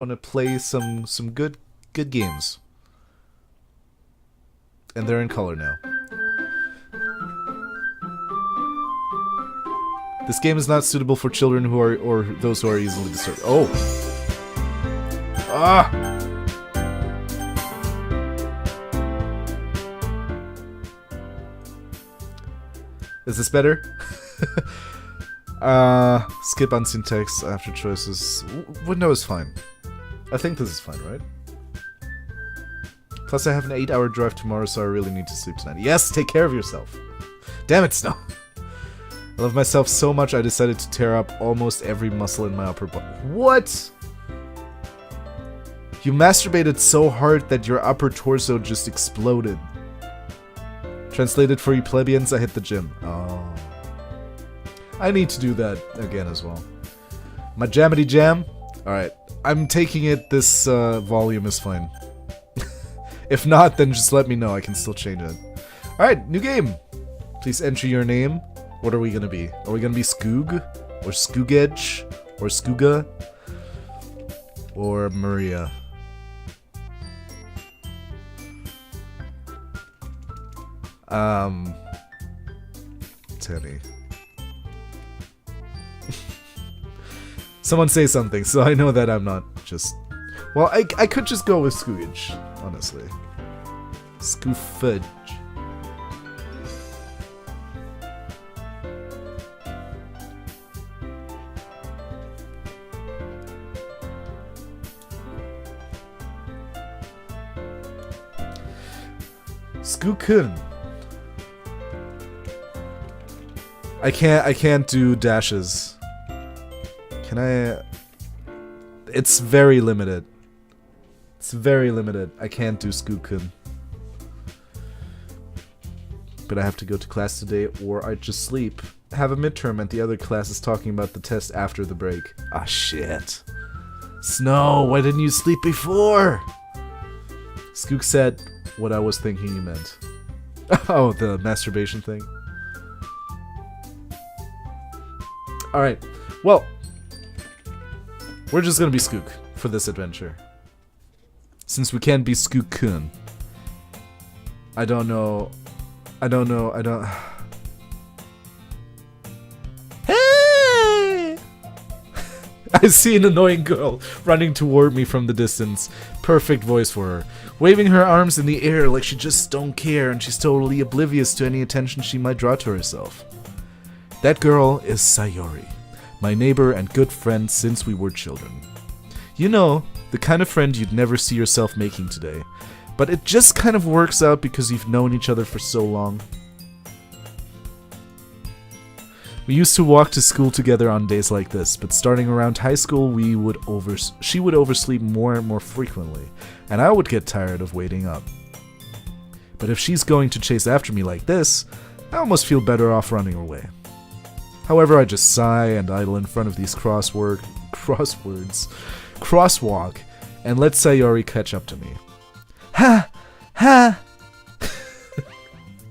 want to play some good games. And they're in color now. This game is not suitable for children who are or those who are easily disturbed. Oh. Ah. Is this better? Skip on syntax after choices. Window is fine. I think this is fine, right? Plus I have an 8-hour drive tomorrow, so I really need to sleep tonight. Yes, take care of yourself. Damn it, Snow. I love myself so much I decided to tear up almost every muscle in my upper body. What? You masturbated so hard that your upper torso just exploded. Translated for you plebeians, I hit the gym. Oh. I need to do that again as well. My jammity jam? Alright. I'm taking it this volume is fine. If not, then just let me know. I can still change it. Alright, new game. Please enter your name. What are we gonna be? Are we gonna be Skoog? Or Skoogage? Or Skooga? Or Maria? Tenny. Someone say something, so I know that I'm not just... Well, I could just go with Skoogage, honestly. Skoofudge. Skookun. I can't do dashes. Can I? It's very limited. It's very limited. I can't do Skookun. But I have to go to class today or I just sleep. Have a midterm and the other class is talking about the test after the break. Ah, shit. Snow, why didn't you sleep before? Skook said what I was thinking you meant. Oh, the masturbation thing. Alright, well, we're just gonna be Skook for this adventure. Since we can't be Skookun. I don't know. Hey! I see an annoying girl running toward me from the distance. Perfect voice for her. Waving her arms in the air like she just don't care and she's totally oblivious to any attention she might draw to herself. That girl is Sayori, my neighbor and good friend since we were children. You know, the kind of friend you'd never see yourself making today, but it just kind of works out because you've known each other for so long. We used to walk to school together on days like this, but starting around high school she would oversleep more and more frequently, and I would get tired of waiting up. But if she's going to chase after me like this, I almost feel better off running away. However, I just sigh and idle in front of these crosswalk, and let Sayori catch up to me. Ha! Ha!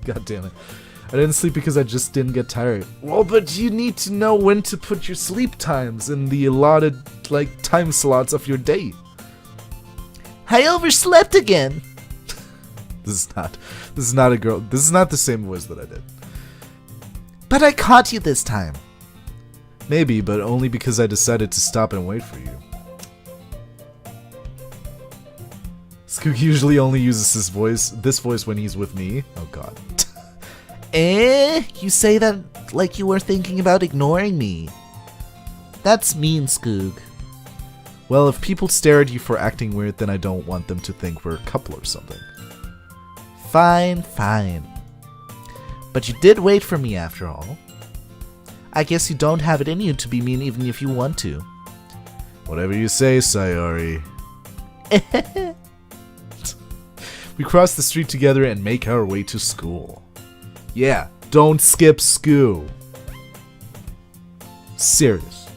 God damn it. I didn't sleep because I just didn't get tired. Well, but you need to know when to put your sleep times in the allotted, time slots of your day. I overslept again! This is not a girl. This is not the same voice that I did. But I caught you this time. Maybe, but only because I decided to stop and wait for you. Skook usually only uses this voice when he's with me. Oh god. You say that like you were thinking about ignoring me. That's mean, Skoog. Well, if people stare at you for acting weird, then I don't want them to think we're a couple or something. Fine, fine. But you did wait for me after all. I guess you don't have it in you to be mean even if you want to. Whatever you say, Sayori. We cross the street together and make our way to school. Yeah, don't skip skoo. Serious.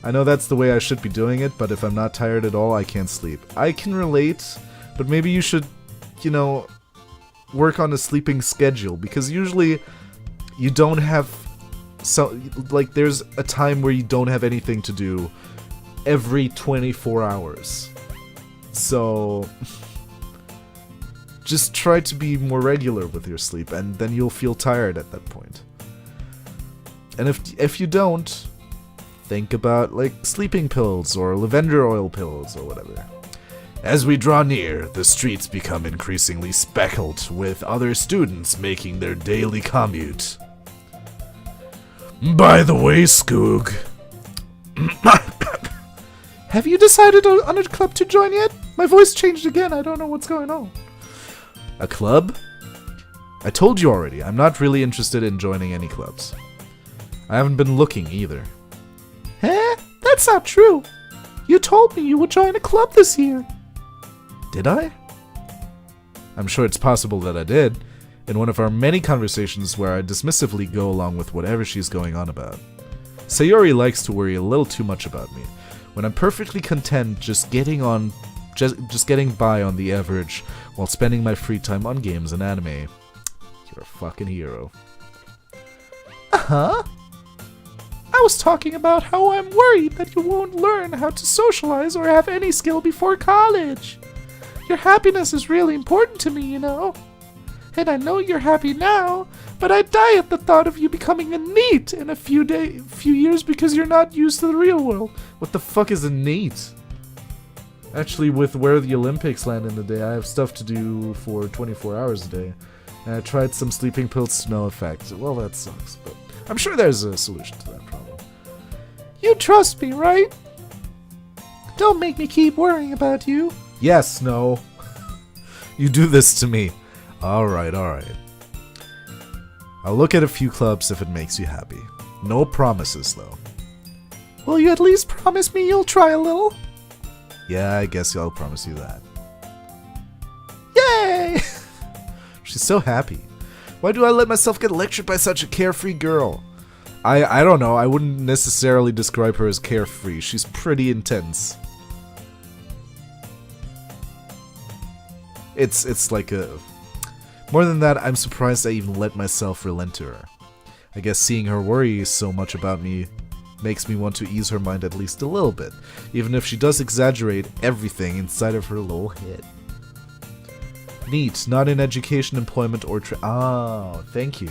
I know that's the way I should be doing it, but if I'm not tired at all, I can't sleep. I can relate, but maybe you should, work on a sleeping schedule, because usually you don't have there's a time where you don't have anything to do every 24 hours. So just try to be more regular with your sleep, and then you'll feel tired at that point. And if you don't, think about like sleeping pills or lavender oil pills or whatever. As we draw near, the streets become increasingly speckled with other students making their daily commute. By the way, Skoog, have you decided on a club to join yet? My voice changed again, I don't know what's going on. A club? I told you already, I'm not really interested in joining any clubs. I haven't been looking either. Eh? That's not true. You told me you would join a club this year. Did I? I'm sure it's possible that I did, in one of our many conversations where I dismissively go along with whatever she's going on about. Sayori likes to worry a little too much about me, when I'm perfectly content just getting by on the average while spending my free time on games and anime. You're a fucking hero. Uh-huh. I was talking about how I'm worried that you won't learn how to socialize or have any skill before college. Your happiness is really important to me, you know. And I know you're happy now, but I'd die at the thought of you becoming a NEET in a few years because you're not used to the real world. What the fuck is a NEET? Actually, with where the Olympics land in the day, I have stuff to do for 24 hours a day. And I tried some sleeping pills to no effect. Well, that sucks, but I'm sure there's a solution to that problem. You trust me, right? Don't make me keep worrying about you. Yes, no. You do this to me. Alright, alright. I'll look at a few clubs if it makes you happy. No promises, though. Will you at least promise me you'll try a little? Yeah, I guess I'll promise you that. Yay! She's so happy. Why do I let myself get lectured by such a carefree girl? I don't know, I wouldn't necessarily describe her as carefree. She's pretty intense. It's like a... More than that, I'm surprised I even let myself relent to her. I guess seeing her worry so much about me makes me want to ease her mind at least a little bit, even if she does exaggerate everything inside of her little head. Neat, not in education, employment, or oh, thank you.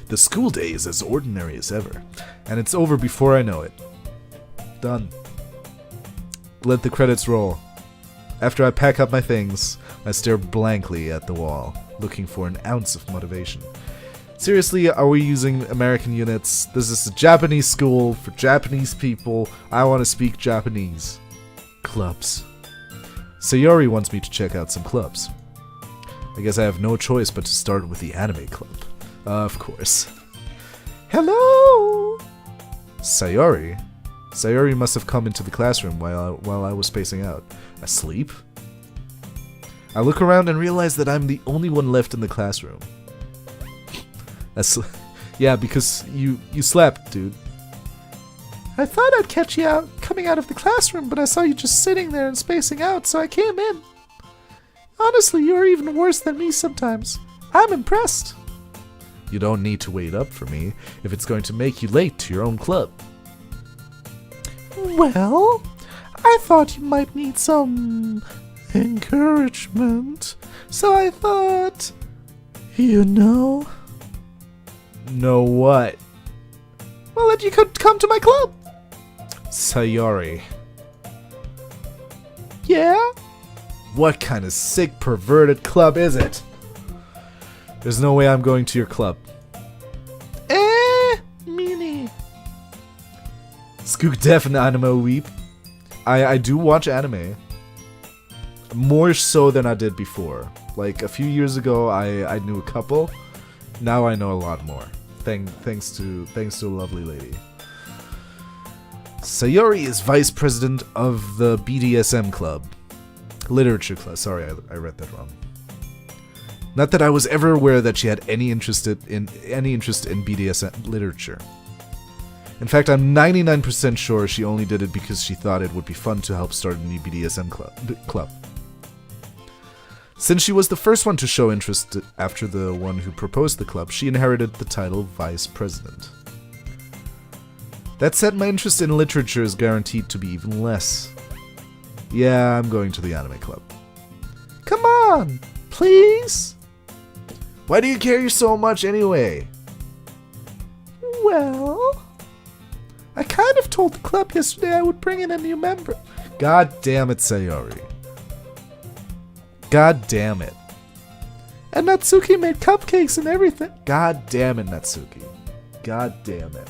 The school day is as ordinary as ever, and it's over before I know it. Done. Let the credits roll. After I pack up my things, I stare blankly at the wall, looking for an ounce of motivation. Seriously, are we using American units? This is a Japanese school for Japanese people. I want to speak Japanese. Clubs. Sayori wants me to check out some clubs. I guess I have no choice but to start with the anime club. Of course. Hello! Sayori? Sayori must have come into the classroom while I was spacing out. Asleep? I look around and realize that I'm the only one left in the classroom. Yeah, because you slept, dude. I thought I'd catch you coming out of the classroom, but I saw you just sitting there and spacing out, so I came in. Honestly, you're even worse than me sometimes. I'm impressed. You don't need to wait up for me if it's going to make you late to your own club. Well, I thought you might need some encouragement, so I thought, you know... Know what? Well, that you could come to my club. Sayori. Yeah? What kind of sick, perverted club is it? There's no way I'm going to your club. Meanie. Skoog Def and Anime Weep. I do watch anime. More so than I did before. Like, a few years ago, I knew a couple. Now I know a lot more. Thanks to a lovely lady. Sayori is vice president of the BDSM club. Literature class. Sorry, I read that wrong. Not that I was ever aware that she had any interest in BDSM literature. In fact, I'm 99% sure she only did it because she thought it would be fun to help start a new BDSM club. Since she was the first one to show interest after the one who proposed the club, she inherited the title Vice President. That said, my interest in literature is guaranteed to be even less. Yeah, I'm going to the anime club. Come on, please? Why do you care so much anyway? Well, I kind of told the club yesterday I would bring in a new member. God damn it, Sayori. God damn it. And Natsuki made cupcakes and everything. God damn it, Natsuki. God damn it.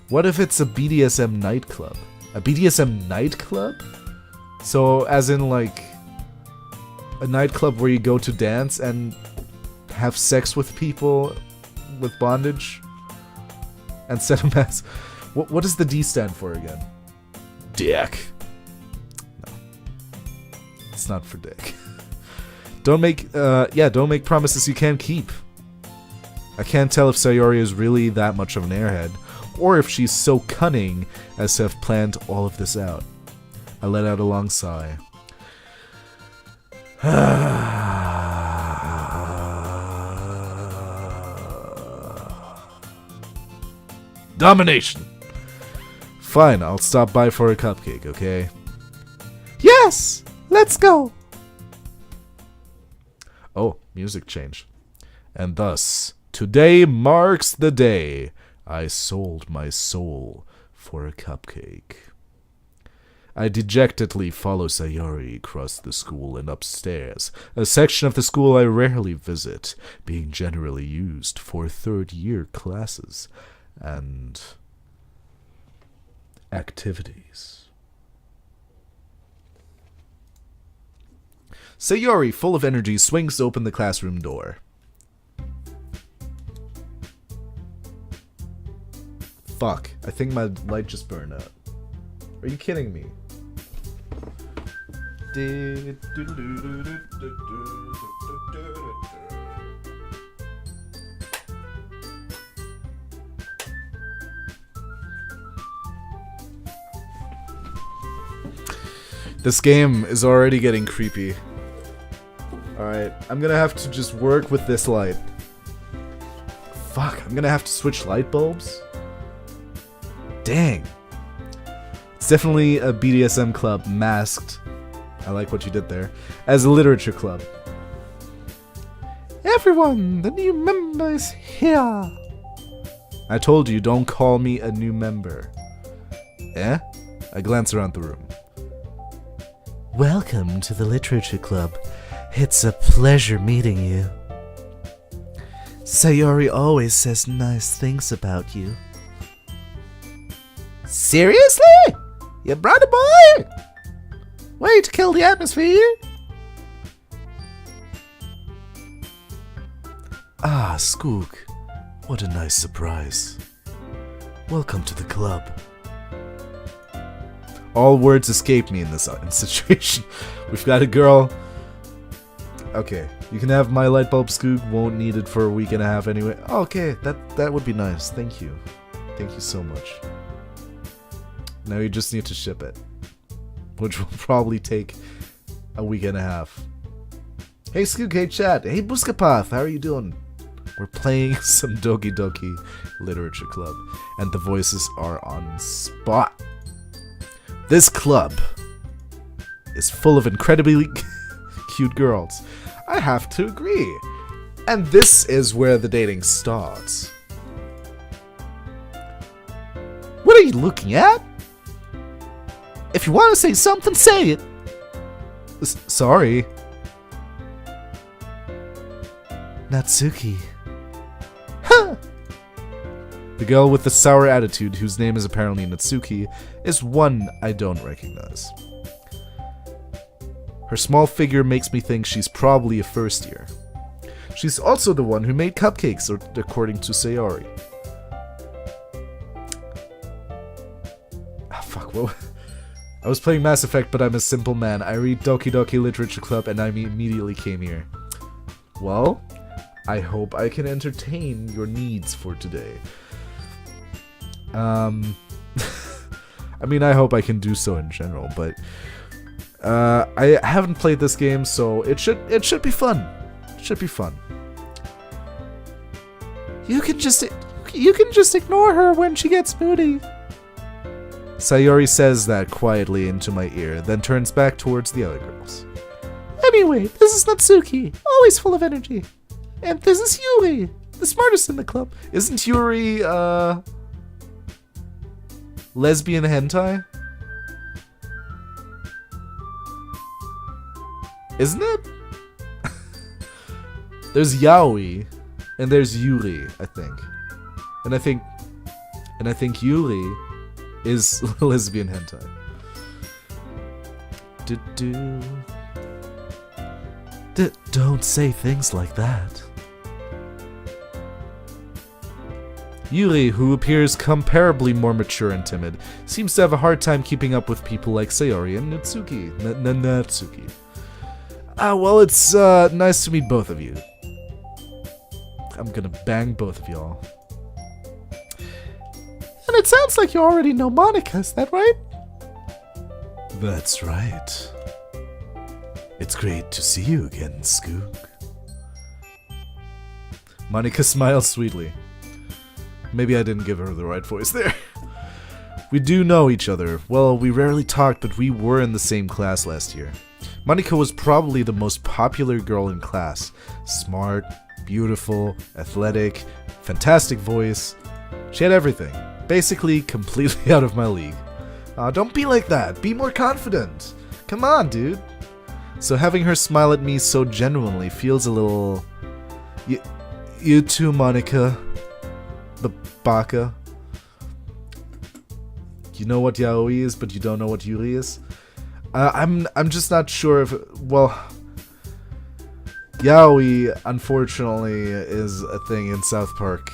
What if it's a BDSM nightclub? A BDSM nightclub? So, as in, like, a nightclub where you go to dance and have sex with people with bondage? And set them as... What does the D stand for again? Dick. No. It's not for dick. Don't make promises you can't keep. I can't tell if Sayori is really that much of an airhead, or if she's so cunning as to have planned all of this out. I let out a long sigh. Domination! Fine, I'll stop by for a cupcake, okay? Yes! Let's go! Oh, music change. And thus, today marks the day I sold my soul for a cupcake. I dejectedly follow Sayori across the school and upstairs, a section of the school I rarely visit, being generally used for third-year classes and activities. Sayori, full of energy, swings open the classroom door. Fuck, I think my light just burned out. Are you kidding me? This game is already getting creepy. Alright, I'm gonna have to just work with this light. Fuck, I'm gonna have to switch light bulbs? Dang. It's definitely a BDSM club masked. I like what you did there. As a literature club. Everyone, the new member is here. I told you, don't call me a new member. Eh? I glance around the room. Welcome to the literature club. It's a pleasure meeting you. Sayori always says nice things about you. Seriously? You brought a boy? Way to kill the atmosphere. Ah, Skoog. What a nice surprise. Welcome to the club. All words escape me in this situation. We've got a girl. Okay, you can have my light bulb, Skoog. Won't need it for a week and a half anyway. Okay, that would be nice. Thank you. Thank you so much. Now you just need to ship it, which will probably take a week and a half. Hey Skoogage chat. Hey Buskapath, how are you doing? We're playing some Doki Doki Literature Club, and the voices are on spot. This club is full of incredibly cute girls. I have to agree. And this is where the dating starts. What are you looking at? If you want to say something, say it. Sorry. Natsuki. Huh. The girl with the sour attitude, whose name is apparently Natsuki, is one I don't recognize. Her small figure makes me think she's probably a first year. She's also the one who made cupcakes, according to Sayori. Ah, fuck, what? I was playing Mass Effect, but I'm a simple man. I read Doki Doki Literature Club, and I immediately came here. Well, I hope I can entertain your needs for today. I mean, I hope I can do so in general, but I haven't played this game, so it should be fun. It should be fun. You can just ignore her when she gets moody. Sayori says that quietly into my ear, then turns back towards the other girls. Anyway, this is Natsuki, always full of energy. And this is Yuri, the smartest in the club. Isn't Yuri, lesbian hentai? Isn't it? There's Yaoi, and there's Yuri, I think. And I think Yuri is lesbian hentai. Don't say things like that. Yuri, who appears comparably more mature and timid, seems to have a hard time keeping up with people like Sayori and Natsuki. Natsuki. Well, it's nice to meet both of you. I'm gonna bang both of y'all. And it sounds like you already know Monika, is that right? That's right. It's great to see you again, Skoog. Monika smiles sweetly. Maybe I didn't give her the right voice there. We do know each other. Well, we rarely talked, but we were in the same class last year. Monika was probably the most popular girl in class. Smart, beautiful, athletic, fantastic voice. She had everything. Basically, completely out of my league. Don't be like that. Be more confident. Come on, dude. So having her smile at me so genuinely feels a little... You too, Monika. The baka. You know what yaoi is, but you don't know what yuri is? I'm just not sure if... Well... Yaoi, unfortunately, is a thing in South Park.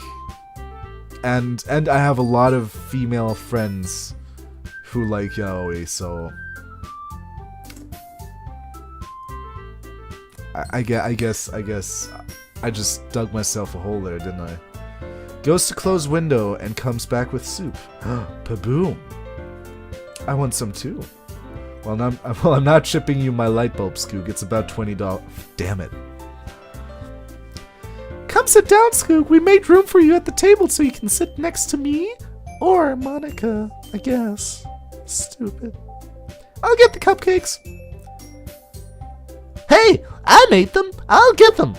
And I have a lot of female friends who like yaoi, so... I guess I just dug myself a hole there, didn't I? Goes to close window and comes back with soup. Paboom! I want some too. Well, I'm not shipping you my light bulb, Skoog. It's about $20. Damn it. Come sit down, Skoog. We made room for you at the table so you can sit next to me. Or Monika, I guess. Stupid. I'll get the cupcakes. Hey, I made them. I'll get them.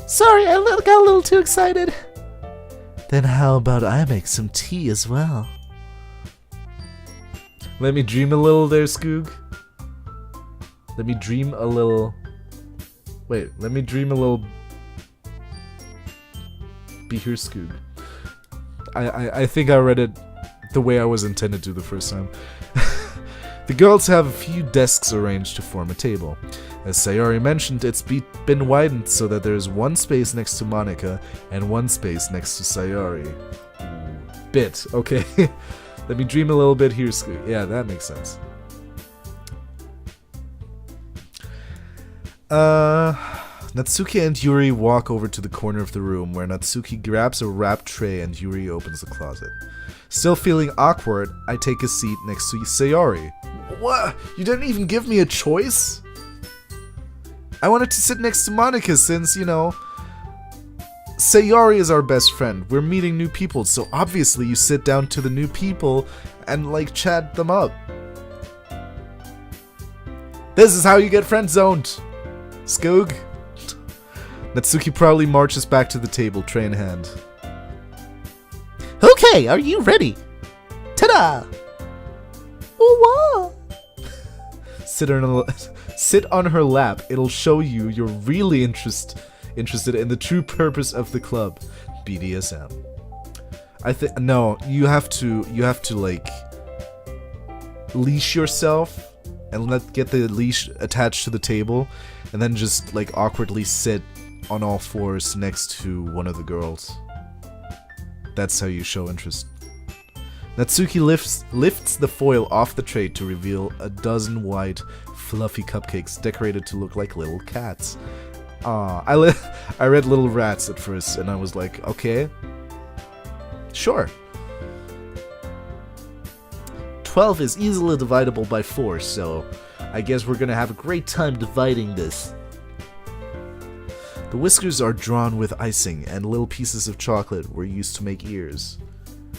Sorry, I got a little too excited. Then how about I make some tea as well? Let me dream a little there, Skoog. Let me dream a little... Wait, let me dream a little... Be here, Skoog. I think I read it the way I was intended to the first time. The girls have a few desks arranged to form a table. As Sayori mentioned, it's been widened so that there's one space next to Monika and one space next to Sayori. Bit, okay. Let me dream a little bit here, Skoog. Yeah, that makes sense. Natsuki and Yuri walk over to the corner of the room where Natsuki grabs a wrapped tray and Yuri opens the closet. Still feeling awkward, I take a seat next to Sayori. What? You didn't even give me a choice? I wanted to sit next to Monika since, you know, Sayori is our best friend. We're meeting new people, so obviously you sit down to the new people and, like, chat them up. This is how you get friend-zoned, Skoog. Natsuki proudly marches back to the table, tray in hand. Okay, are you ready? Ta-da! Ooh-wah! Sit on her lap. It'll show you you're really interested in the true purpose of the club, BDSM. No, you have to like leash yourself and get the leash attached to the table, and then just like awkwardly sit on all fours next to one of the girls. That's how you show interest. Natsuki lifts the foil off the tray to reveal a dozen white, fluffy cupcakes decorated to look like little cats. I read little rats at first, and I was like, okay, sure. 12 is easily dividable by 4, so I guess we're gonna have a great time dividing this. The whiskers are drawn with icing, and little pieces of chocolate were used to make ears.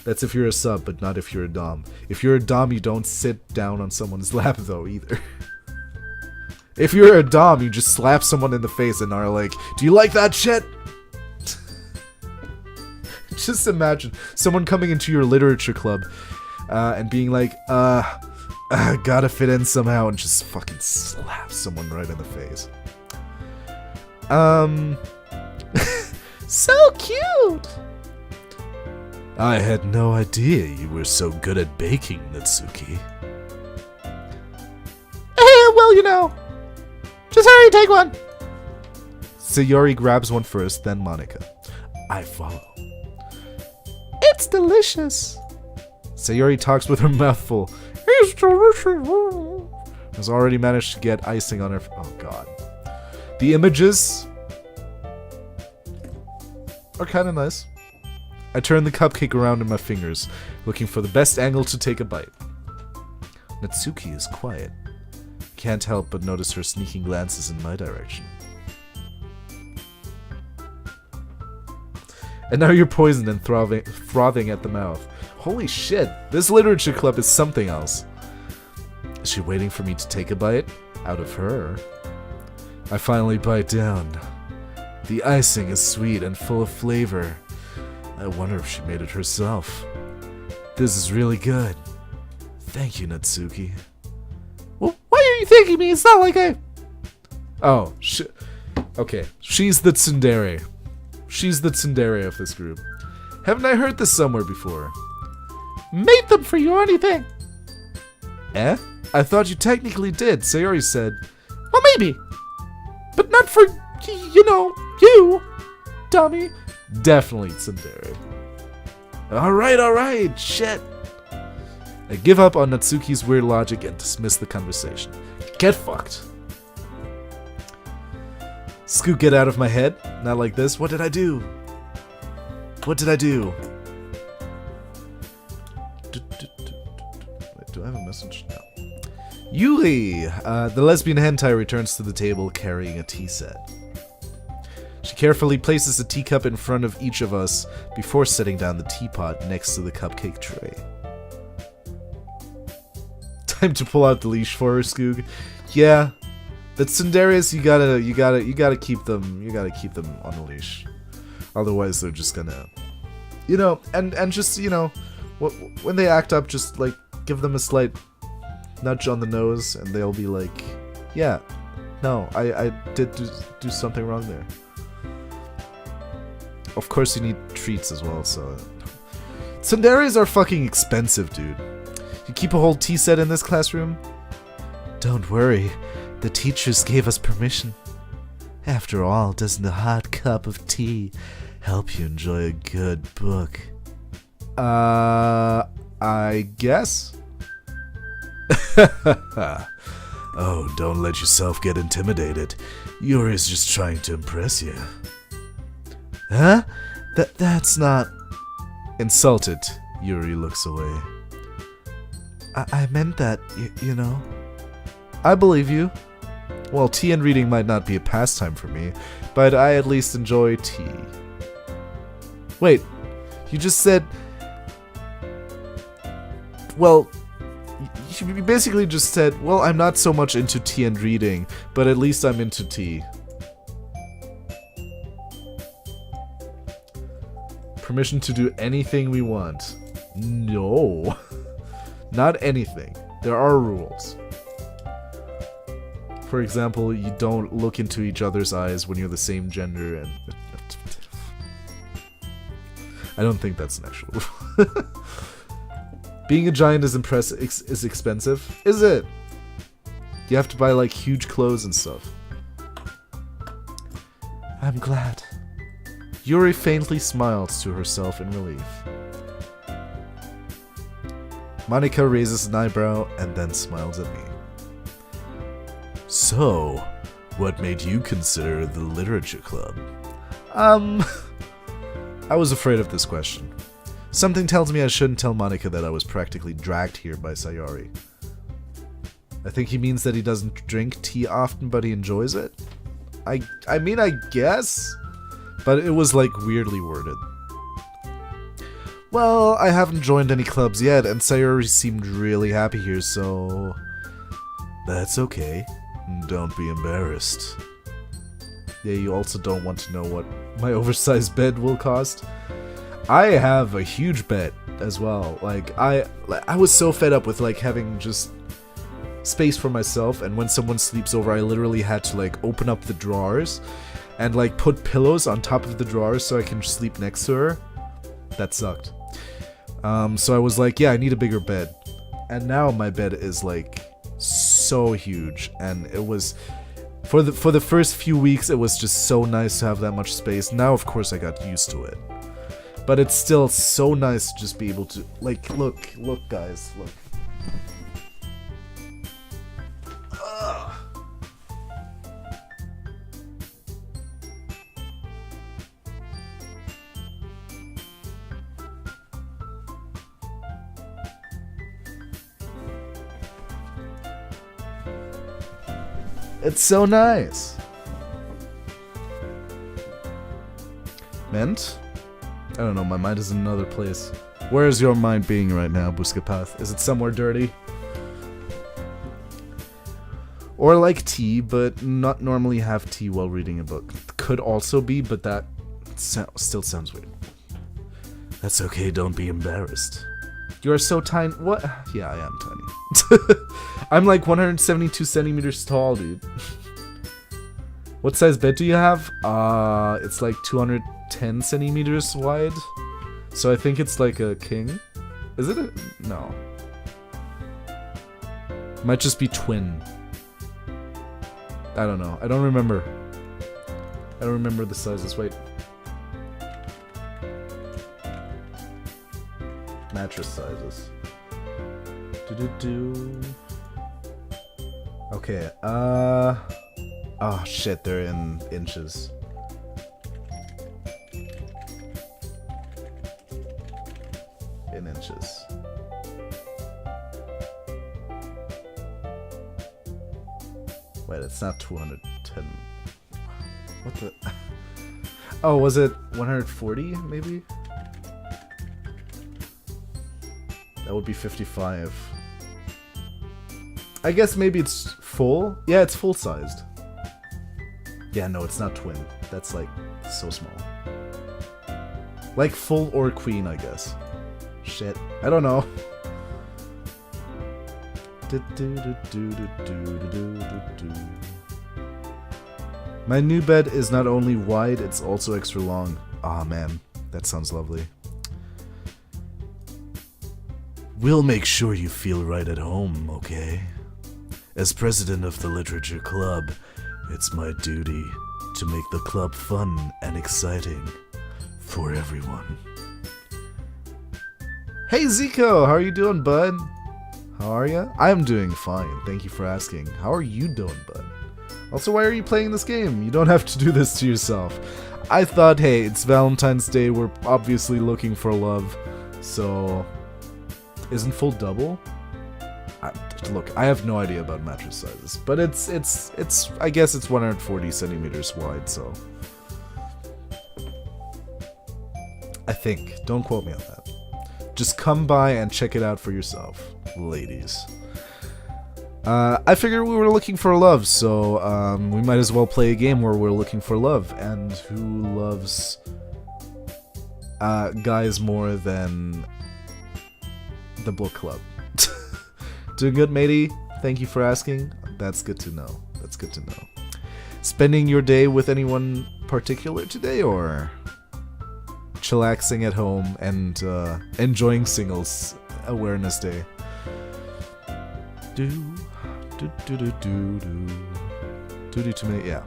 That's if you're a sub, but not if you're a dom. If you're a dom, you don't sit down on someone's lap, though, either. If you're a dom, you just slap someone in the face and are like, "Do you like that shit?" Just imagine someone coming into your literature club and being like, gotta fit in somehow, and just fucking slap someone right in the face. So cute! I had no idea you were so good at baking, Natsuki. Well, you know. Just hurry, take one! Sayori grabs one first, then Monika. I follow. It's delicious. Sayori talks with her mouth full. It's delicious. Has already managed to get icing on her. Oh god. The images are kind of nice. I turn the cupcake around in my fingers, looking for the best angle to take a bite. Natsuki is quiet. Can't help but notice her sneaking glances in my direction. And now you're poisoned and frothing at the mouth. Holy shit, this literature club is something else. Is she waiting for me to take a bite? Out of her. I finally bite down. The icing is sweet and full of flavor. I wonder if she made it herself. This is really good. Thank you, Natsuki. Well, why are you thanking me? It's not like I... Oh, shit. Okay, she's the tsundere. She's the tsundere of this group. Haven't I heard this somewhere before? Made them for you or anything? Eh? I thought you technically did, Sayori said. Well, maybe. But not for, you know, you, dummy. Definitely tsundere. Alright, shit. I give up on Natsuki's weird logic and dismiss the conversation. Get fucked. Skoog, get out of my head. Not like this. What did I do? What did I do? Wait, do I have a message? No. Yuri! The lesbian hentai returns to the table carrying a tea set. She carefully places a teacup in front of each of us before setting down the teapot next to the cupcake tray. Time to pull out the leash for her, Skoog. Yeah. The tsunderes, you gotta keep them on a leash. Otherwise, they're just gonna, you know, and just, you know, when they act up, just like give them a slight nudge on the nose, and they'll be like, yeah, no, I did do something wrong there. Of course, you need treats as well. So, tsunderes are fucking expensive, dude. You keep a whole tea set in this classroom? Don't worry. The teachers gave us permission. After all, doesn't a hot cup of tea help you enjoy a good book? I guess? Oh, don't let yourself get intimidated. Yuri's just trying to impress you. Huh? That's not... Insulted, Yuri looks away. I meant that, you know. I believe you. Well, tea and reading might not be a pastime for me, but I at least enjoy tea. Wait, you just said... Well, you basically just said, well, I'm not so much into tea and reading, but at least I'm into tea. Permission to do anything we want. No. Not anything. There are rules. For example, you don't look into each other's eyes when you're the same gender, and... I don't think that's an actual rule. Being a giant is expensive. Is it? You have to buy, like, huge clothes and stuff. I'm glad. Yuri faintly smiles to herself in relief. Monika raises an eyebrow and then smiles at me. So, what made you consider the literature club? I was afraid of this question. Something tells me I shouldn't tell Monica that I was practically dragged here by Sayori. I think he means that he doesn't drink tea often, but he enjoys it. I mean, I guess, but it was like weirdly worded. Well, I haven't joined any clubs yet, and Sayori seemed really happy here, so that's okay. Don't be embarrassed. Yeah, you also don't want to know what my oversized bed will cost. I have a huge bed as well. Like, I was so fed up with, like, having just space for myself, and when someone sleeps over, I literally had to, like, open up the drawers and, like, put pillows on top of the drawers so I can sleep next to her. That sucked. So I was like, yeah, I need a bigger bed. And now my bed is, like, so huge, and it was... For the first few weeks, it was just so nice to have that much space. Now, of course, I got used to it. But it's still so nice to just be able to... Like, look, guys, look. Ugh. It's so nice. Mint? I don't know, my mind is in another place. Where is your mind being right now, Buscapath? Is it somewhere dirty? Or like tea, but not normally have tea while reading a book. Could also be, but that still sounds weird. That's okay, don't be embarrassed. You are so tiny. What? Yeah, I am tiny. I'm like 172 centimeters tall, dude. What size bed do you have? It's like 210 centimeters wide. So I think it's like a king. Is it a... No. Might just be twin. I don't know. I don't remember. I don't remember the sizes. Wait. Mattress sizes. Okay, oh shit, they're in inches. In inches. Wait, it's not 210. What the? Oh, was it 140 maybe? That would be 55. I guess maybe it's full? Yeah, it's full-sized. Yeah, no, it's not twin. That's, like, so small. Like, full or queen, I guess. Shit. I don't know. My new bed is not only wide, it's also extra long. Aw, man. That sounds lovely. We'll make sure you feel right at home, okay? As president of the literature club, it's my duty to make the club fun and exciting for everyone. Hey Zico, how are you doing, bud? How are you? I'm doing fine, thank you for asking. How are you doing, bud? Also, why are you playing this game? You don't have to do this to yourself. I thought, hey, it's Valentine's Day, we're obviously looking for love, so... Isn't full double? Look, I have no idea about mattress sizes, but it's I guess it's 140 centimeters wide, so I think. Don't quote me on that. Just come by and check it out for yourself, ladies. I figured we were looking for love, so we might as well play a game where we're looking for love. And who loves guys more than the book club? Doing good, matey? Thank you for asking. That's good to know. That's good to know. Spending your day with anyone particular today, or chillaxing at home and enjoying Singles Awareness Day? To me, yeah.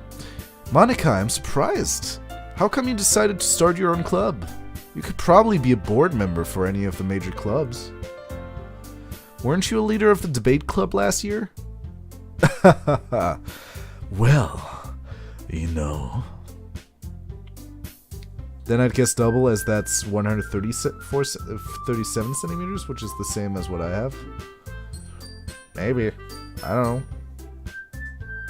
Monica, I'm surprised. How come you decided to start your own club? You could probably be a board member for any of the major clubs. Weren't you a leader of the debate club last year? Well, you know, Then I'd guess double, as that's 37 centimeters, which is the same as what I have. Maybe. I don't know.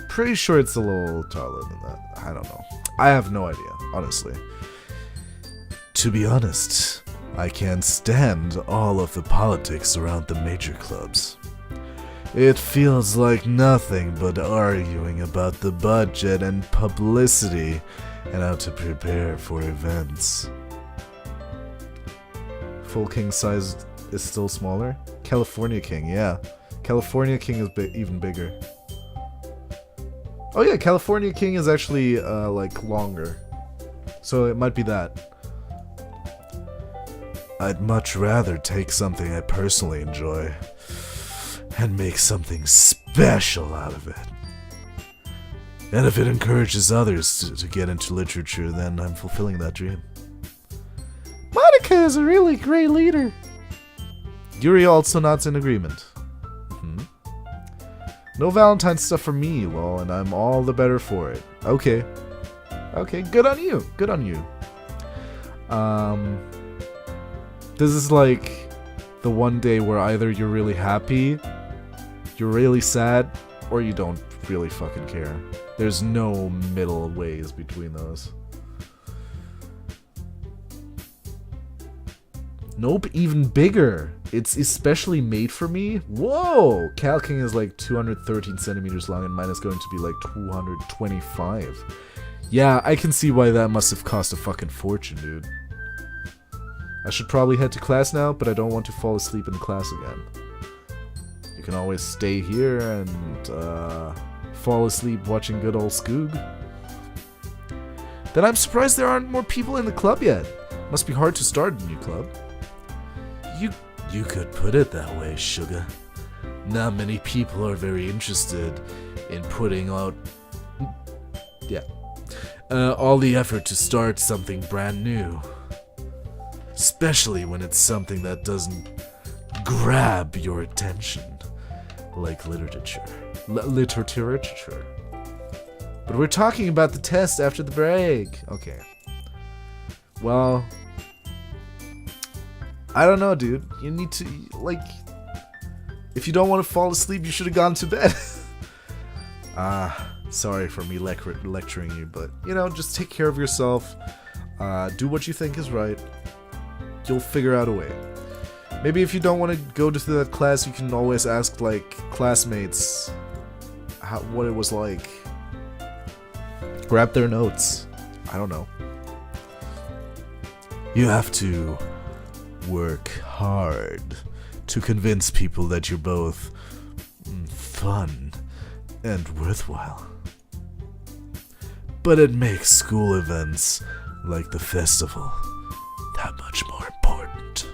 Pretty sure it's a little taller than that. I don't know. I have no idea, honestly. To be honest, I can't stand all of the politics around the major clubs. It feels like nothing but arguing about the budget and publicity and how to prepare for events. Full king size is still smaller? California king, yeah. California king is even bigger. Oh yeah, California king is actually like longer. So it might be that. I'd much rather take something I personally enjoy and make something special out of it. And if it encourages others to get into literature, then I'm fulfilling that dream. Monica is a really great leader. Yuri also nods in agreement. No Valentine stuff for me, lol, and I'm all the better for it. Okay. Okay, good on you. Good on you. This is like the one day where either you're really happy, you're really sad, or you don't really fucking care. There's no middle ways between those. Nope, even bigger. It's especially made for me. Whoa! Cal King is like 213 centimeters long and mine is going to be like 225. Yeah, I can see why that must have cost a fucking fortune, dude. I should probably head to class now, but I don't want to fall asleep in class again. You can always stay here and fall asleep watching good old Skoog. Then I'm surprised there aren't more people in the club yet. Must be hard to start a new club. You could put it that way, sugar. Not many people are very interested in putting out all the effort to start something brand new. Especially when it's something that doesn't grab your attention. Like literature. Literature. But we're talking about the test after the break. Okay. Well, I don't know, dude. You need to, like, if you don't want to fall asleep, you should have gone to bed. Sorry for me lecturing you, but, you know, just take care of yourself. Do what you think is right. You'll figure out a way. Maybe if you don't want to go to that class, you can always ask, like, classmates what it was like. Grab their notes. I don't know. You have to work hard to convince people that you're both fun and worthwhile. But it makes school events like the festival that much more important.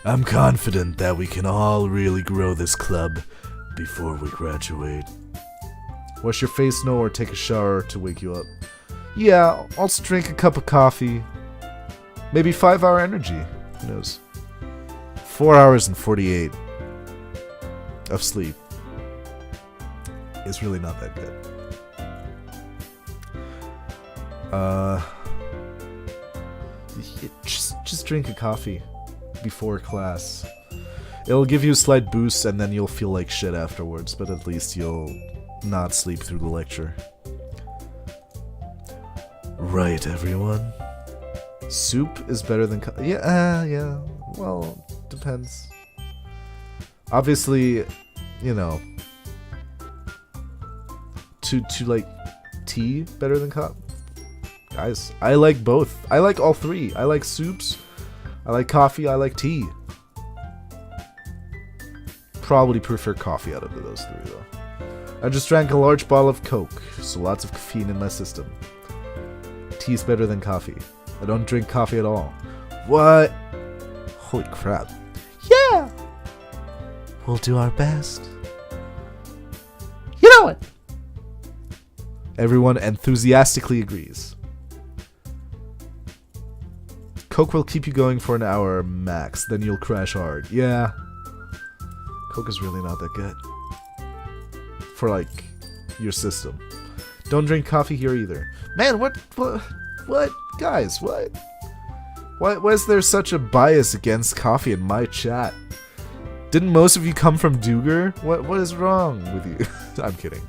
I'm confident that we can all really grow this club before we graduate. Wash your face, no, or take a shower to wake you up. Yeah, also drink a cup of coffee. Maybe 5-hour energy. Who knows? 4 hours and 48 of sleep is really not that good. Just drink a coffee before class. It'll give you a slight boost and then you'll feel like shit afterwards, but at least you'll not sleep through the lecture. Right, everyone? Soup is better than yeah, well, depends. Obviously, you know, to like tea better than coffee. Guys, I like both. I like all three. I like soups, I like coffee, I like tea. Probably prefer coffee out of those three though. I just drank a large bottle of Coke, so lots of caffeine in my system. Tea's better than coffee. I don't drink coffee at all. What? Holy crap. Yeah! We'll do our best. You know it! Everyone enthusiastically agrees. Coke will keep you going for an hour max, then you'll crash hard. Yeah. Coke is really not that good. For, like, your system. Don't drink coffee here either. Man, what What? Guys, what? Why is there such a bias against coffee in my chat? Didn't most of you come from Duger? What is wrong with you? I'm kidding.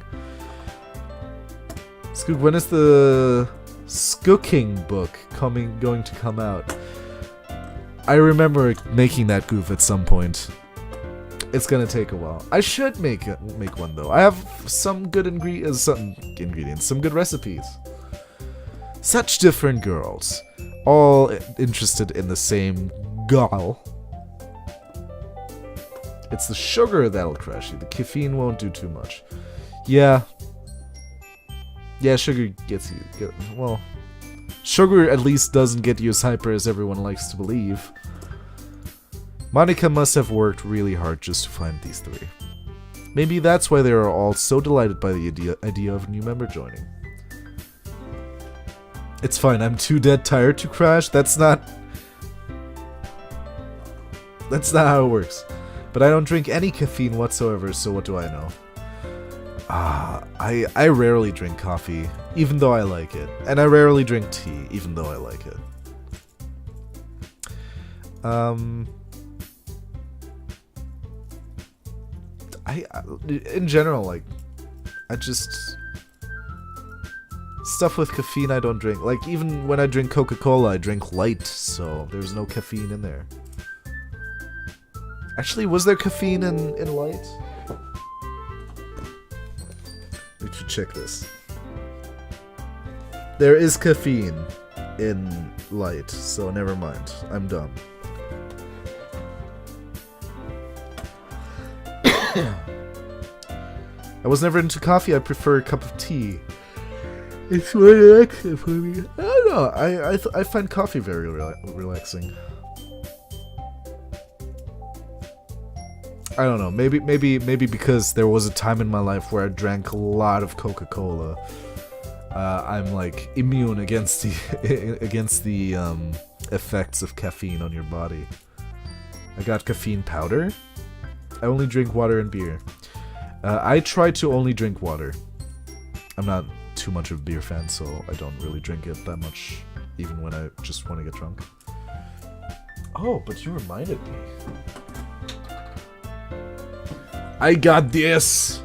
Skoog, when is the Skooking book going to come out? I remember making that goof at some point. It's gonna take a while. I should make one though. I have some good ingredients, some good recipes. Such different girls, all interested in the same goal. It's the sugar that'll crush you. The caffeine won't do too much. Yeah. Yeah, sugar gets you. Well, sugar at least doesn't get you as hyper as everyone likes to believe. Monica must have worked really hard just to find these three. Maybe that's why they are all so delighted by the idea of a new member joining. It's fine, I'm too dead tired to crash. That's not how it works. But I don't drink any caffeine whatsoever, so what do I know? I rarely drink coffee, even though I like it. And I rarely drink tea, even though I like it. In general, like, I just... Stuff with caffeine I don't drink. Like, even when I drink Coca-Cola, I drink light, so there's no caffeine in there. Actually, was there caffeine in light? We should check this. There is caffeine in light, so never mind. I'm dumb. I was never into coffee. I prefer a cup of tea. It's more relaxing for me. I don't know. I find coffee very relaxing. I don't know. Maybe because there was a time in my life where I drank a lot of Coca-Cola. I'm like immune against the effects of caffeine on your body. I got caffeine powder. I only drink water and beer. I try to only drink water. I'm not too much of a beer fan, so I don't really drink it that much, even when I just want to get drunk. Oh, but you reminded me. I got this!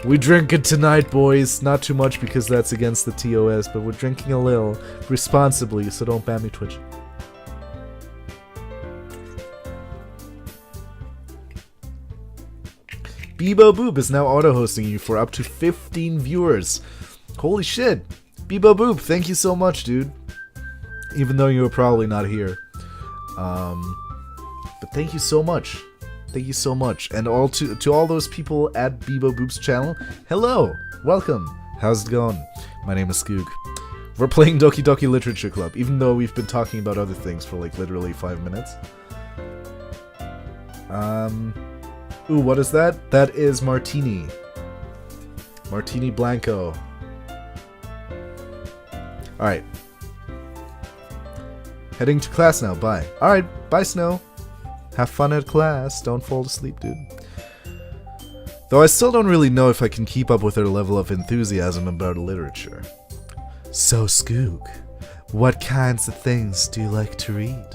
We drink it tonight, boys. Not too much because that's against the TOS, but we're drinking a little responsibly, so don't ban me, Twitch. Bebo Boop is now auto-hosting you for up to 15 viewers. Holy shit. Bebo Boop, thank you so much, dude. Even though you were probably not here. But thank you so much. Thank you so much. And all to all those people at Bebo Boop's channel, hello. Welcome. How's it going? My name is Skoog. We're playing Doki Doki Literature Club, even though we've been talking about other things for like literally 5 minutes. Ooh, what is that? That is Martini. Martini Blanco. Alright. Heading to class now, bye. Alright, bye Snow. Have fun at class, don't fall asleep, dude. Though I still don't really know if I can keep up with her level of enthusiasm about literature. So Skoog, what kinds of things do you like to read?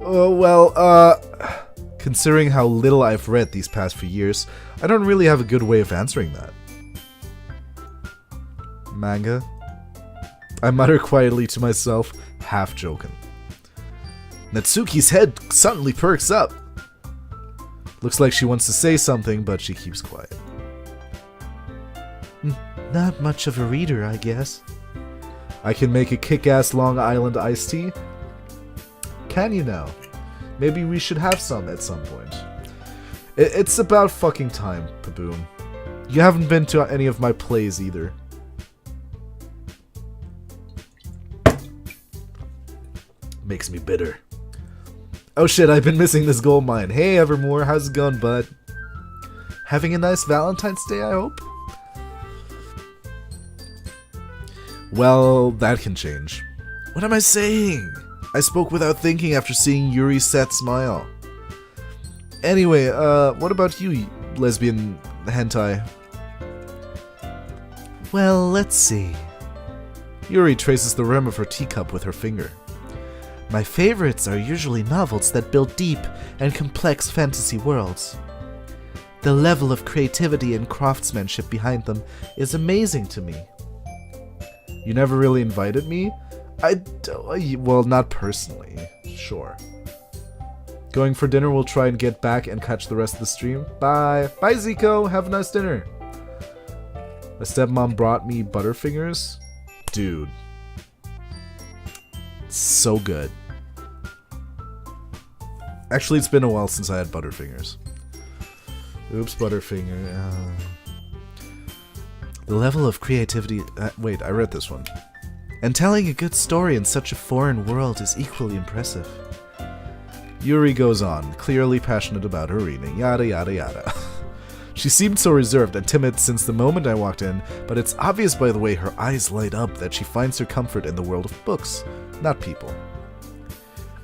Oh, well, considering how little I've read these past few years, I don't really have a good way of answering that. Manga? I mutter quietly to myself, half joking. Natsuki's head suddenly perks up. Looks like she wants to say something, but she keeps quiet. Not much of a reader, I guess. I can make a kick-ass Long Island iced tea? Can you now? Maybe we should have some at some point. It's about fucking time, Paboom. You haven't been to any of my plays either. Makes me bitter. Oh shit, I've been missing this gold mine. Hey Evermore, how's it going, bud? Having a nice Valentine's Day, I hope? Well, that can change. What am I saying? I spoke without thinking after seeing Yuri's sad smile. Anyway, what about you, lesbian hentai? Well, let's see. Yuri traces the rim of her teacup with her finger. My favorites are usually novels that build deep and complex fantasy worlds. The level of creativity and craftsmanship behind them is amazing to me. You never really invited me? Well, not personally. Sure. Going for dinner, we'll try and get back and catch the rest of the stream. Bye. Bye, Zico. Have a nice dinner. My stepmom brought me Butterfingers. Dude. So good. Actually, it's been a while since I had Butterfingers. Oops, Butterfinger. The level of creativity... wait, I read this one. And telling a good story in such a foreign world is equally impressive. Yuri goes on, clearly passionate about her reading, yada yada yada. She seemed so reserved and timid since the moment I walked in, but it's obvious by the way her eyes light up that she finds her comfort in the world of books, not people.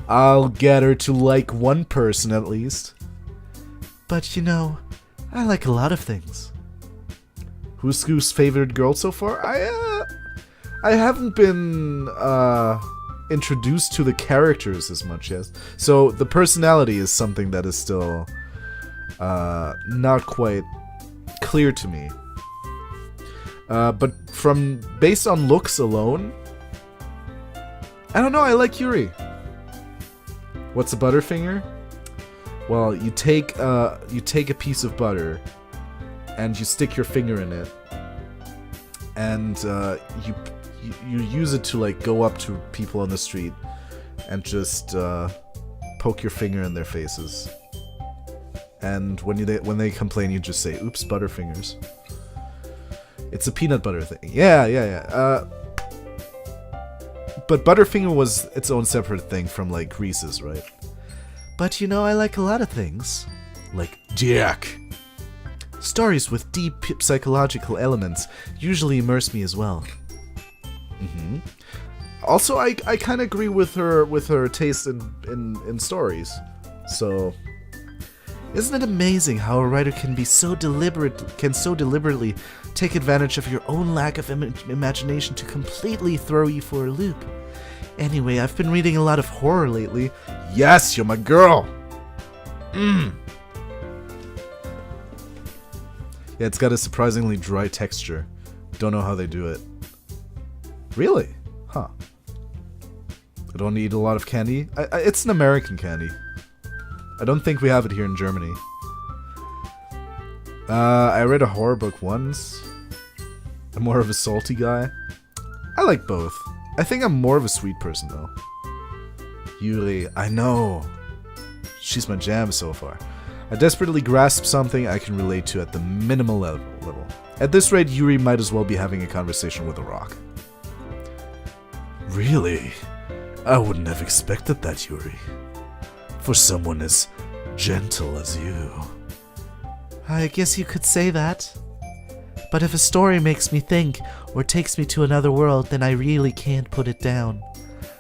I'll get her to like one person at least. But you know, I like a lot of things. Who's Goose favorite girl so far? I haven't been introduced to the characters as much as. So the personality is something that is still not quite clear to me. But based on looks alone, I don't know, I like Yuri. What's a Butterfinger? Well, you take a piece of butter and you stick your finger in it, and you use it to like go up to people on the street and just poke your finger in their faces. And when they complain, you just say, "Oops, Butterfingers." It's a peanut butter thing. Yeah. But Butterfinger was its own separate thing from like Reese's, right? But you know, I like a lot of things, like Jack. Stories with deep psychological elements usually immerse me as well. Also, I kind of agree with her taste in stories. So, isn't it amazing how a writer can so deliberately take advantage of your own lack of imagination to completely throw you for a loop? Anyway, I've been reading a lot of horror lately. Yes, you're my girl. Yeah, it's got a surprisingly dry texture. Don't know how they do it. Really? Huh. I don't eat a lot of candy. It's an American candy. I don't think we have it here in Germany. I read a horror book once. I'm more of a salty guy. I like both. I think I'm more of a sweet person, though. Yuri, I know. She's my jam so far. I desperately grasp something I can relate to at the minimal level. At this rate, Yuri might as well be having a conversation with a rock. Really? I wouldn't have expected that, Yuri. For someone as gentle as you. I guess you could say that. But if a story makes me think, or takes me to another world, then I really can't put it down.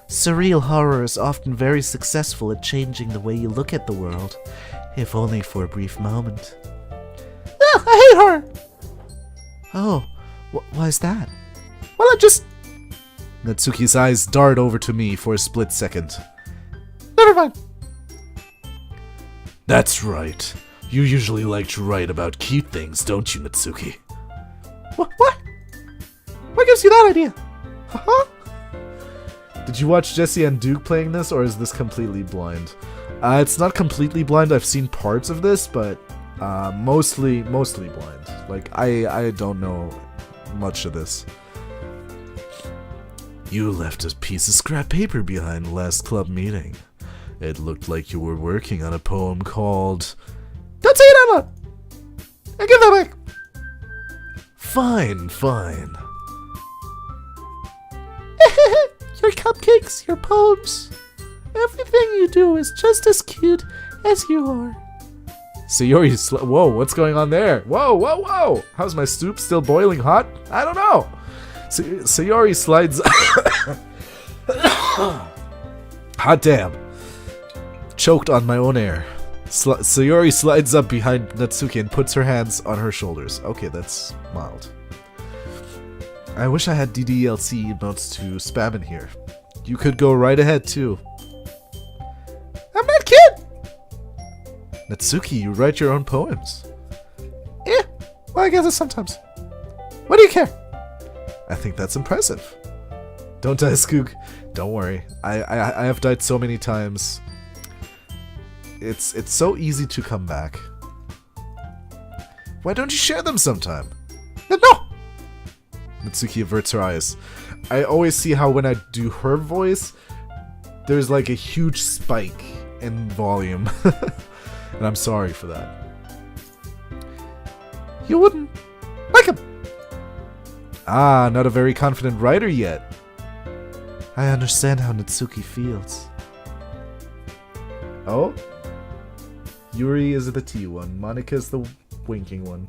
Surreal horror is often very successful at changing the way you look at the world, if only for a brief moment. Ah, I hate horror! Oh, why is that? Well, Natsuki's eyes dart over to me for a split second. Never mind. That's right. You usually like to write about cute things, don't you, Natsuki? What? What gives you that idea? Huh? Did you watch Jesse and Duke playing this, or is this completely blind? It's not completely blind. I've seen parts of this, but mostly blind. Like, I don't know much of this. You left a piece of scrap paper behind last club meeting. It looked like you were working on a poem called... Don't say it out loud! I give that back! Fine. Your cupcakes, your poems, everything you do is just as cute as you are. Sayori, whoa, what's going on there? Whoa! How's my soup still boiling hot? I don't know. Sayori slides... Hot damn. Choked on my own air. Sayori slides up behind Natsuki and puts her hands on her shoulders. Okay, that's mild. I wish I had DDLC emotes to spam in here. You could go right ahead too. I'm that kid! Natsuki, you write your own poems. Yeah, well I guess it sometimes. What do you care? I think that's impressive. Don't die, Skoog. Don't worry. I have died so many times. It's so easy to come back. Why don't you share them sometime? No! Natsuki averts her eyes. I always see how when I do her voice, there's like a huge spike in volume. And I'm sorry for that. You wouldn't like him. Ah, not a very confident writer yet. I understand how Natsuki feels. Oh? Yuri is the T one. Monika is the winking one.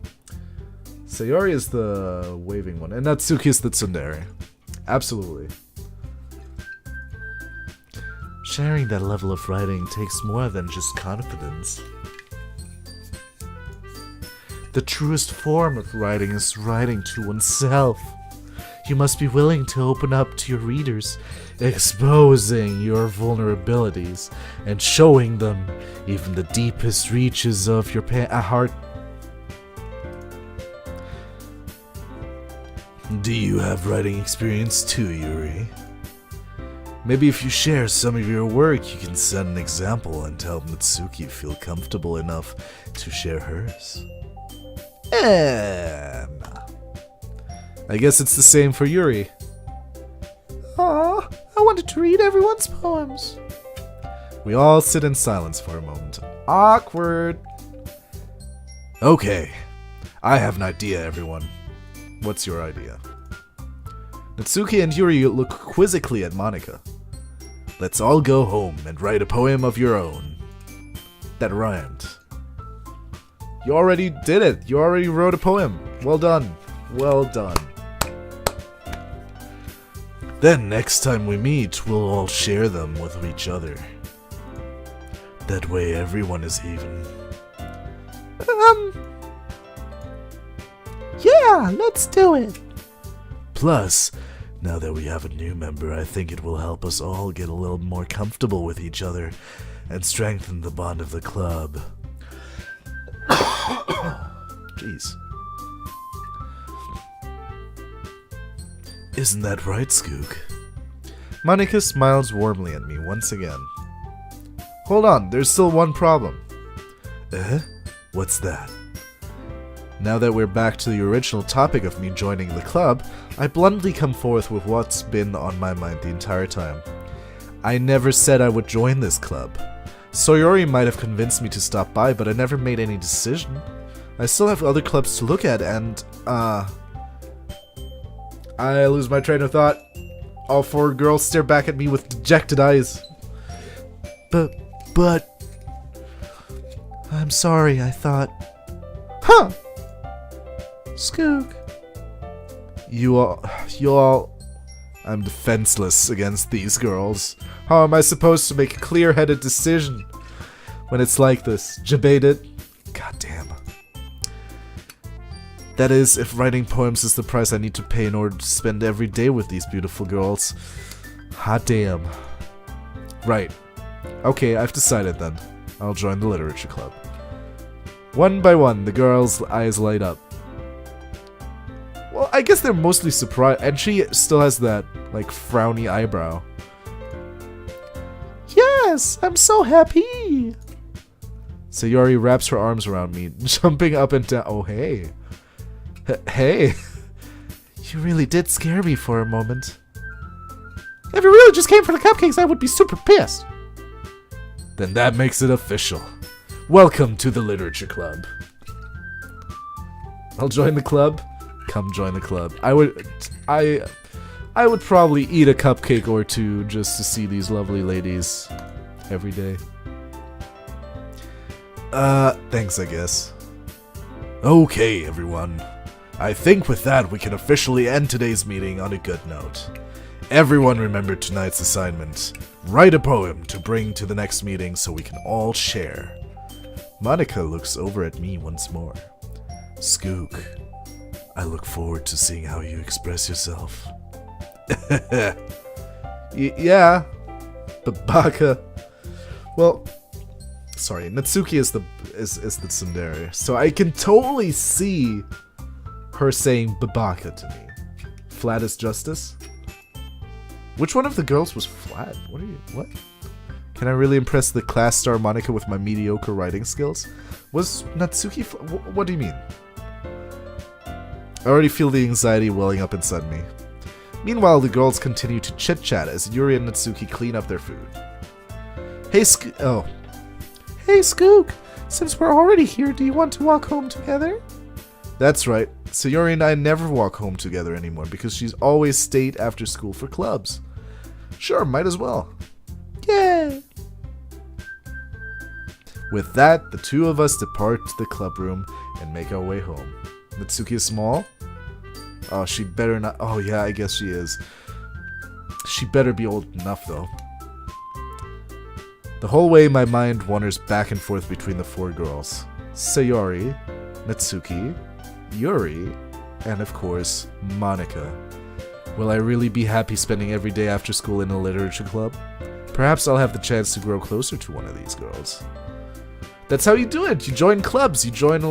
Sayori is the waving one. And Natsuki is the tsundere. Absolutely. Sharing that level of writing takes more than just confidence. The truest form of writing is writing to oneself. You must be willing to open up to your readers, exposing your vulnerabilities and showing them even the deepest reaches of your heart. Do you have writing experience too, Yuri? Maybe if you share some of your work, you can set an example and help Natsuki feel comfortable enough to share hers. I guess it's the same for Yuri. Aw, I wanted to read everyone's poems. We all sit in silence for a moment. Awkward. Okay, I have an idea, everyone. What's your idea? Natsuki and Yuri look quizzically at Monika. Let's all go home and write a poem of your own. That rhymed. You already did it. You already wrote a poem. Well done. Well done. Then next time we meet, we'll all share them with each other. That way everyone is even. Yeah, let's do it. Plus, now that we have a new member, I think it will help us all get a little more comfortable with each other and strengthen the bond of the club. Jeez. Isn't that right, Skoog? Monika smiles warmly at me once again. Hold on, there's still one problem. What's that? Now that we're back to the original topic of me joining the club, I bluntly come forth with what's been on my mind the entire time. I never said I would join this club. Sayori might have convinced me to stop by, but I never made any decision. I still have other clubs to look at, and, I lose my train of thought. All four girls stare back at me with dejected eyes. But... I'm sorry, I thought... Huh! Skoog. You all... I'm defenseless against these girls. How am I supposed to make a clear-headed decision when it's like this? Debated? God damn. That is, if writing poems is the price I need to pay in order to spend every day with these beautiful girls. Hot damn. Right. Okay, I've decided then. I'll join the literature club. One by one, the girls' eyes light up. Well, I guess they're mostly surprised, and she still has that, like, frowny eyebrow. Yes, I'm so happy! Sayori wraps her arms around me, jumping up and down. Oh, hey. Hey. You really did scare me for a moment. If you really just came for the cupcakes, I would be super pissed. Then that makes it official. Welcome to the literature club. I'll join the club. Come join the club. I would probably eat a cupcake or two just to see these lovely ladies every day. Thanks, I guess. Okay, everyone. I think with that we can officially end today's meeting on a good note. Everyone remember tonight's assignment. Write a poem to bring to the next meeting so we can all share. Monika looks over at me once more. Skoog, I look forward to seeing how you express yourself. Yeah, but Baka. Well, sorry, Natsuki is the tsundere, so I can totally see her saying Babaka to me. Flat as justice. Which one of the girls was flat? What? Can I really impress the class star Monica with my mediocre writing skills? Was Natsuki what do you mean? I already feel the anxiety welling up inside me. Meanwhile, the girls continue to chit-chat as Yuri and Natsuki clean up their food. Hey, Hey, Skoog! Since we're already here, do you want to walk home together? That's right. Sayori and I never walk home together anymore because she's always stayed after school for clubs. Sure, might as well. Yay! With that, the two of us depart the club room and make our way home. Natsuki is small? Oh, she better not. Oh, yeah, I guess she is. She better be old enough, though. The whole way, my mind wanders back and forth between the four girls. Sayori, Natsuki, Yuri, and of course, Monica. Will I really be happy spending every day after school in a literature club? Perhaps I'll have the chance to grow closer to one of these girls. That's how you do it. You join clubs. You join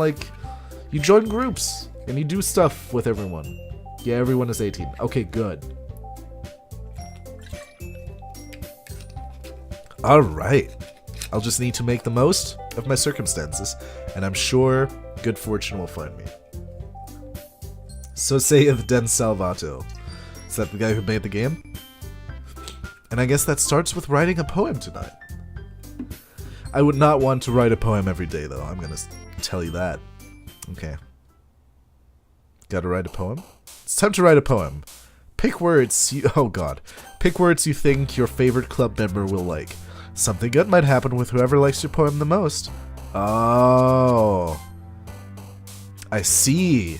groups. And you do stuff with everyone. Yeah, everyone is 18. Okay, good. Alright. I'll just need to make the most of my circumstances, and I'm sure good fortune will find me. So say of Den Salvato. Is that the guy who made the game? And I guess that starts with writing a poem tonight. I would not want to write a poem every day, though. I'm gonna tell you that. Okay. Gotta write a poem? It's time to write a poem. Pick words you... Oh god. Pick words you think your favorite club member will like. Something good might happen with whoever likes your poem the most. Oh. I see.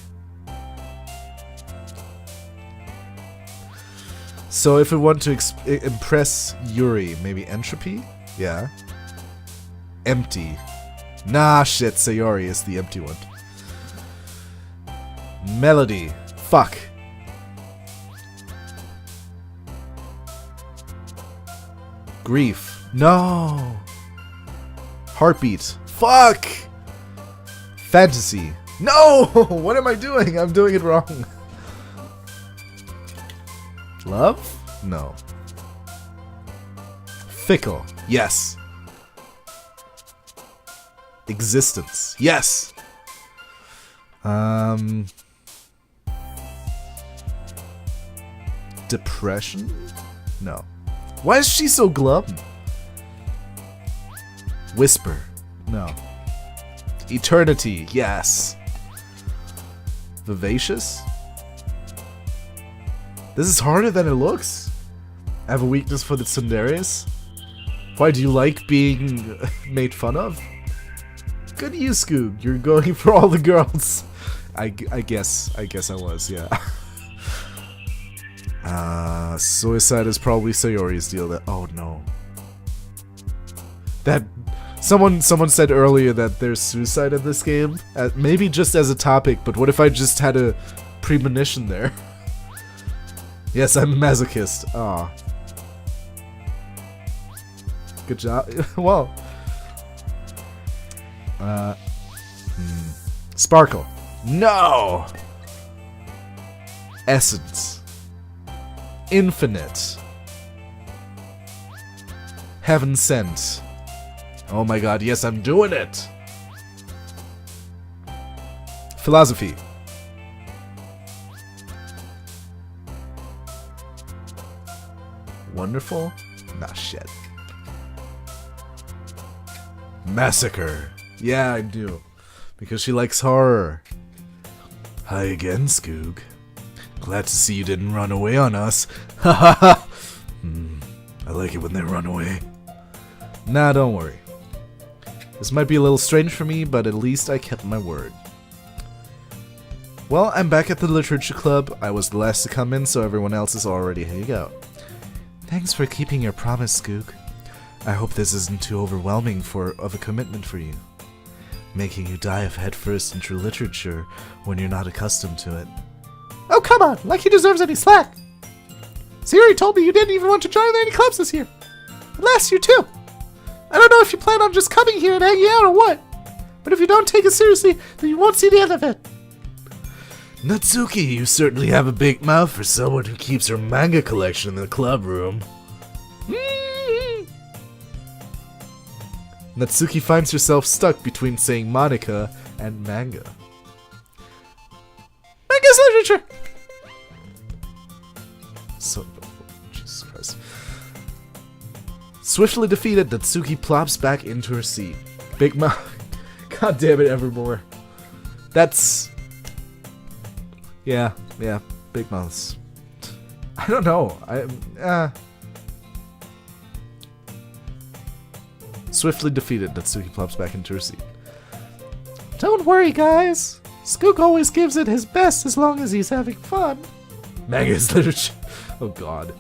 So if we want to impress Yuri, maybe entropy? Yeah. Empty. Nah, shit, Sayori is the empty one. Melody. Fuck. Grief. No. Heartbeat. Fuck. Fantasy. No! What am I doing? I'm doing it wrong. Love? No. Fickle. Yes. Existence. Yes. Depression? No. Why is she so glum? Whisper. No. Eternity. Yes. Vivacious? This is harder than it looks. I have a weakness for the tsunderes. Why, do you like being made fun of? Good you, Skoog. You're going for all the girls. I guess I was, yeah. Suicide is probably Sayori's deal. That oh no. That someone said earlier that there's suicide in this game. Maybe just as a topic, but what if I just had a premonition there? Yes, I'm a masochist. Aw. Good job. Well. Sparkle. No! Essence. Infinite. Heaven sent. Oh my god, yes, I'm doing it! Philosophy. Wonderful? Nah, shit. Massacre. Yeah, I do. Because she likes horror. Hi again, Skoog. Glad to see you didn't run away on us. Ha ha ha! I like it when they run away. Nah, don't worry. This might be a little strange for me, but at least I kept my word. Well, I'm back at the literature club. I was the last to come in, so everyone else is already hanging out. Thanks for keeping your promise, Skoog. I hope this isn't too overwhelming of a commitment for you. making you dive headfirst into literature when you're not accustomed to it. Oh, come on! Like he deserves any slack! Sayori told me you didn't even want to join any clubs this year. And last year, too. I don't know if you plan on just coming here and hanging out or what. But if you don't take it seriously, then you won't see the end of it. Natsuki, you certainly have a big mouth for someone who keeps her manga collection in the club room. Natsuki finds herself stuck between saying Monica and manga. Manga's literature! So, Jesus Christ. Swiftly defeated, Natsuki plops back into her seat. Big mouth. God damn it, Evermore. That's... Yeah, big mouths. I don't know. Swiftly defeated, Natsuki plops back into her seat. Don't worry, guys. Skoog always gives it his best as long as he's having fun. Manga is literature. Oh god.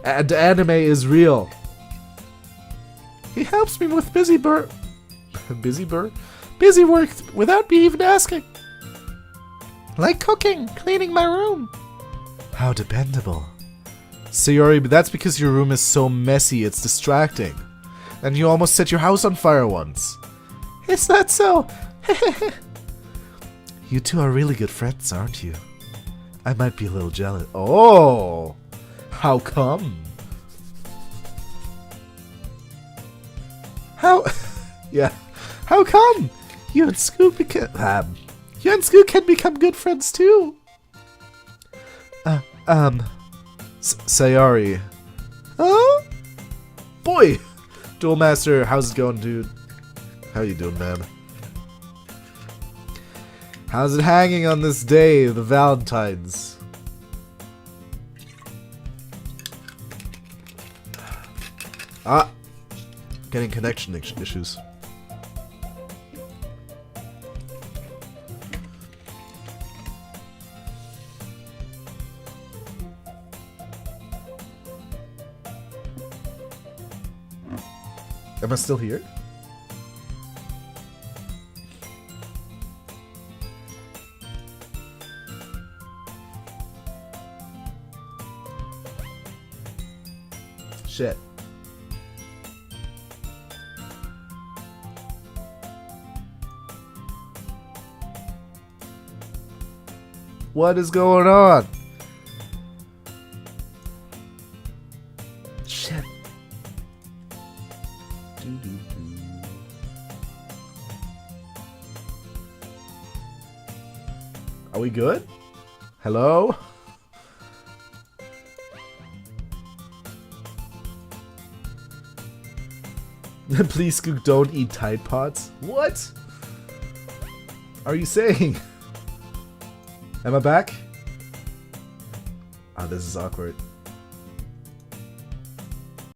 And anime is real. He helps me with busy work without me even asking. Like cooking, cleaning my room. How dependable. Sayori, but that's because your room is so messy, it's distracting. And you almost set your house on fire once. Is that so? You two are really good friends, aren't you? I might be a little jealous. Oh! How come? How? Yeah. How come? You and Skoog can become good friends too. Sayori. Huh? Boy! Duel Master, how's it going, dude? How you doing, man? How's it hanging on this day, the Valentines? Ah! Getting connection issues. Am I still here? Shit. What is going on? Shit. Are we good? Hello? Please, Skoog, don't eat Tide Pods. What? Are you saying? Am I back? Ah, this is awkward.